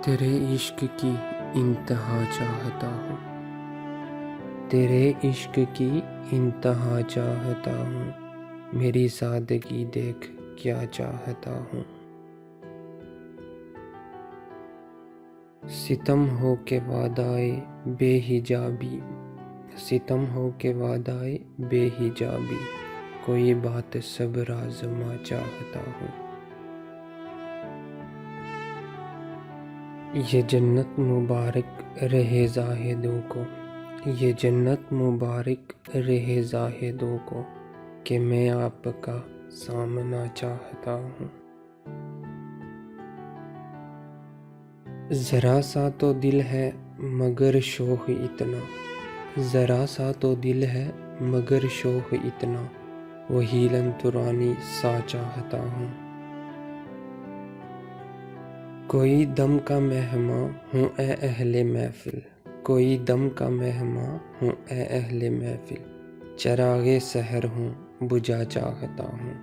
تیرے عشق کی انتہا چاہتا ہوں، تیرے عشق کی انتہا چاہتا ہوں، میری سادگی دیکھ کیا چاہتا ہوں۔ ستم ہو کے وعدائے بے حجابی، ستم ہو کے وعدائے بے حجابی، کوئی بات صبر آزما چاہتا ہوں۔ یہ جنت مبارک رہے زاہدوں کو، یہ جنت مبارک رہے زاہدوں کو، کہ میں آپ کا سامنا چاہتا ہوں۔ ذرا سا تو دل ہے مگر شوق اتنا، ذرا سا تو دل ہے مگر شوق اتنا، وہی لن ترانی سا چاہتا ہوں۔ کوئی دم کا مہماں ہوں اے اہل محفل، کوئی دم کا مہماں ہوں اے اہل محفل، چراغ سحر ہوں بجھا چاہتا ہوں۔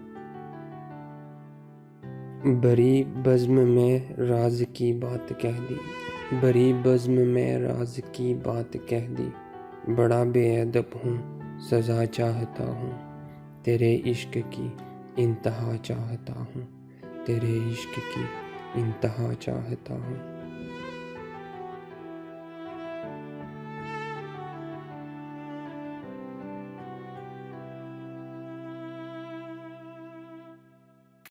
بڑی بزم میں راز کی بات کہہ دی، بڑی بزم میں راز کی بات کہہ دی، بڑا بے ادب ہوں سزا چاہتا ہوں۔ تیرے عشق کی انتہا چاہتا ہوں، تیرے عشق کی انتہا چاہتا ہوں۔